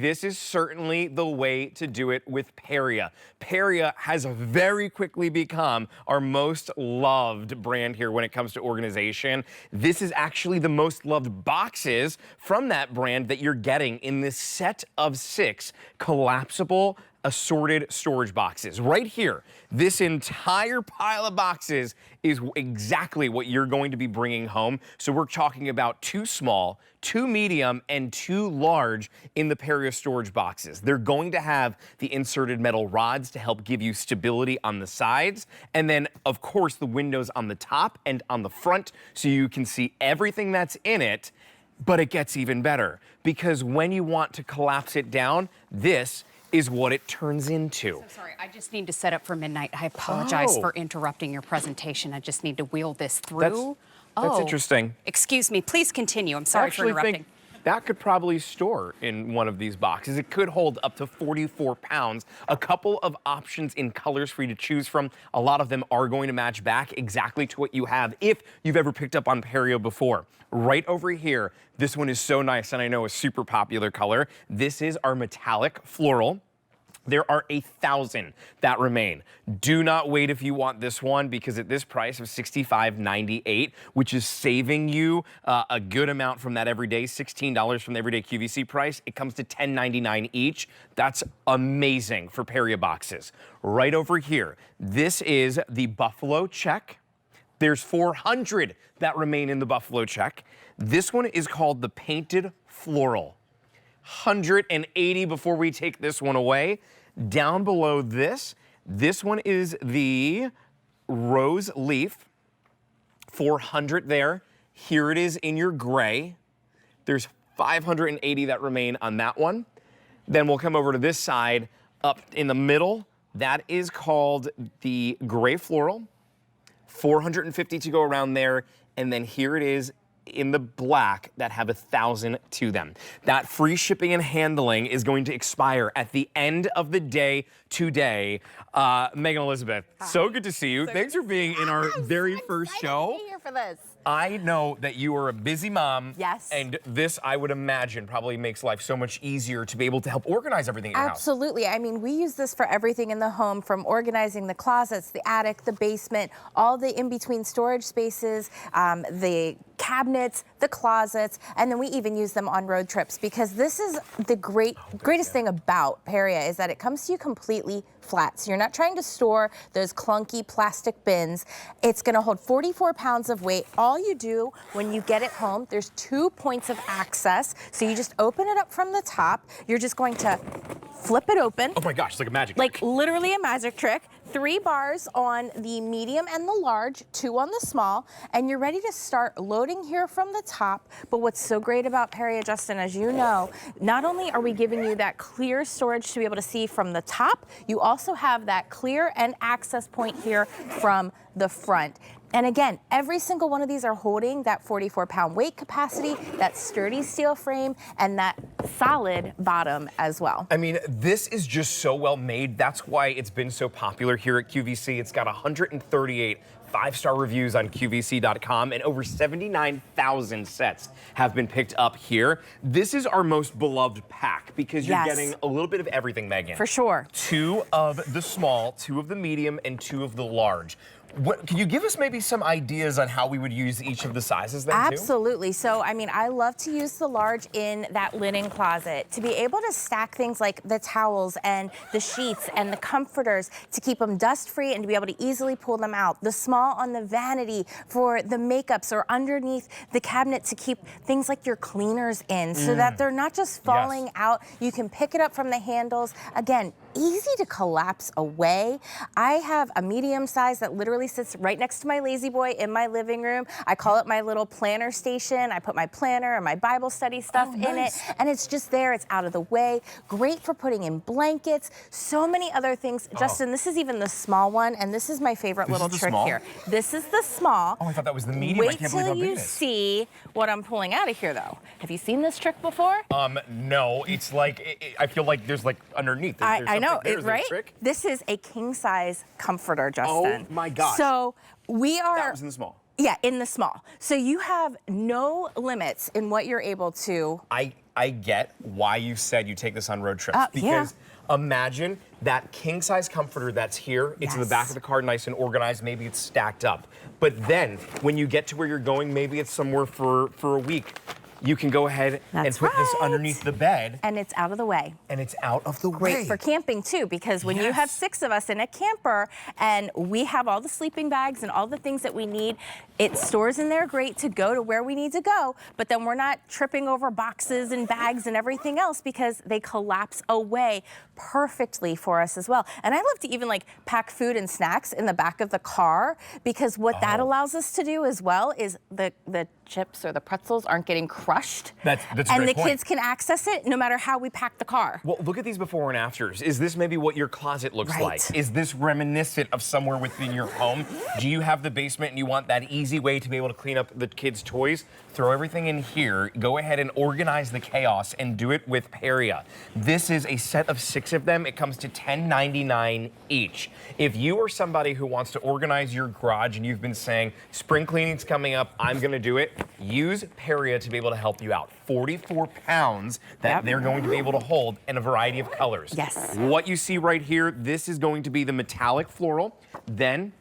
this is certainly the way to do it with Periea. Periea has very quickly become our most loved brand here when it comes to organization. This is actually the most loved boxes from that brand that you're getting in this set of 6 collapsible assorted storage boxes. Right here, this entire pile of boxes is exactly what you're going to be bringing home. So we're talking about 2 small, 2 medium, and 2 large in the Periea storage boxes. They're going to have the inserted metal rods to help give you stability on the sides, and then of course the windows on the top and on the front so you can see everything that's in it. But it gets even better, because when you want to collapse it down, this is what it turns into. So sorry, I just need to set up for midnight. I apologize for interrupting your presentation. I just need to wheel this through. That's interesting. Excuse me, please continue. I'm sorry for interrupting. Think that could probably store in one of these boxes. It could hold up to 44 pounds. A couple of options in colors for you to choose from. A lot of them are going to match back exactly to what you have if you've ever picked up on Periea before. Right over here, this one is so nice, and I know a super popular color. This is our metallic floral. There are 1,000 that remain. Do not wait if you want this one, because at this price of $65.98, which is saving you a good amount from that everyday, $16 from the everyday QVC price, it comes to $10.99 each. That's amazing for Periea boxes. Right over here, this is the Buffalo Check. There's 400 that remain in the Buffalo Check. This one is called the Painted Floral. 180 before we take this one away. Down below this one is the Rose Leaf. 400 there. Here it is in your gray. There's 580 that remain on that one. Then we'll come over to this side up in the middle. That is called the Gray Floral. 450 to go around there. And then here it is in the black that have 1,000 to them. That free shipping and handling is going to expire at the end of the day today. Megan Elizabeth, so good to see you. Thanks for being in our very first show. To be here for this. I know that you are a busy mom. Yes. And this, I would imagine, probably makes life so much easier to be able to help organize everything in your house. Absolutely. I mean, we use this for everything in the home, from organizing the closets, the attic, the basement, all the in-between storage spaces, the cabinets, the closets, and then we even use them on road trips, because this is the greatest thing about Periea is that it comes to you completely flat. So you're not trying to store those clunky plastic bins. It's going to hold 44 pounds of weight. All you do when you get it home, there's 2 points of access. So you just open it up from the top. You're just going to flip it open. Oh my gosh, it's like a magic trick. Like literally a magic trick. 3 bars on the medium and the large, 2 on the small, and you're ready to start loading here from the top. But what's so great about Periea, Justin, as you know, not only are we giving you that clear storage to be able to see from the top, you also have that clear and access point here from the front. And again, every single one of these are holding that 44-pound weight capacity, that sturdy steel frame, and that solid bottom as well. I mean, this is just so well made. That's why it's been so popular here at QVC. It's got 138 5-star reviews on QVC.com, and over 79,000 sets have been picked up here. This is our most beloved pack because you're getting a little bit of everything, Megan. For sure. 2 of the small, 2 of the medium, and 2 of the large. Can you give us maybe some ideas on how we would use each of the sizes then, too? Absolutely. So, I mean, I love to use the large in that linen closet to be able to stack things like the towels and the sheets and the comforters to keep them dust-free and to be able to easily pull them out. The small on the vanity for the makeups, or underneath the cabinet to keep things like your cleaners in so that they're not just falling out. You can pick it up from the handles. Again, easy to collapse away. I have a medium size that literally sits right next to my lazy boy in my living room. I call it my little planner station. I put my planner and my Bible study stuff in it, and it's just there. It's out of the way. Great for putting in blankets. So many other things. Justin, this is even the small one, and this is my favorite little trick here. This is the small. Oh, I thought that was the medium. I can't believe how big it is. Wait till you see what I'm pulling out of here, though. Have you seen this trick before? No. It's like, I feel like there's like underneath. I know, right? Trick? This is a king-size comforter, Justin. Oh my gosh. So we are... That was in the small. Yeah, in the small. So you have no limits in what you're able to... I I get why you said you take this on road trips. Yeah. Because imagine that king size comforter that's here. It's in the back of the car, nice and organized. Maybe it's stacked up. But then when you get to where you're going, maybe it's somewhere for a week. You can go ahead and put this underneath the bed. And it's out of the way. And it's out of the way. Great for camping too, because when you have 6 of us in a camper and we have all the sleeping bags and all the things that we need, it stores in there great to go to where we need to go, but then we're not tripping over boxes and bags and everything else because they collapse away perfectly for us as well. And I love to even like pack food and snacks in the back of the car, because what that allows us to do as well is the chips or the pretzels aren't getting crushed. That's a and great the point. kids can access it no matter how we pack the car. Well, look at these before and afters. Is this maybe what your closet looks Right. like? Is this reminiscent of somewhere within your home? Do you have the basement and you want that easy way to be able to clean up the kids' toys? Throw everything in here, go ahead and organize the chaos and do it with Periea. This is a set of 6 of them. It comes to $10.99 each. If you are somebody who wants to organize your garage and you've been saying, spring cleaning's coming up, I'm gonna do it, use Periea to be able to help you out. 44 pounds that they're going to be able to hold in a variety of colors. Yes. What you see right here, this is going to be the metallic floral. Then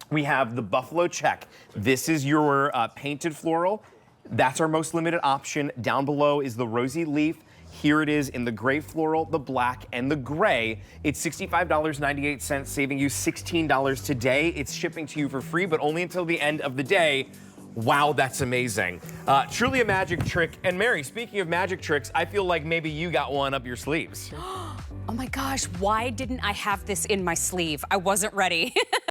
we have the buffalo check. This is your painted floral. That's our most limited option. Down below is the rosy leaf. Here it is in the gray floral, the black, and the gray. It's $65.98, saving you $16 today. It's shipping to you for free, but only until the end of the day. Wow, that's amazing. Truly a magic trick. And Mary, speaking of magic tricks, I feel like maybe you got one up your sleeves. Oh my gosh, why didn't I have this in my sleeve? I wasn't ready.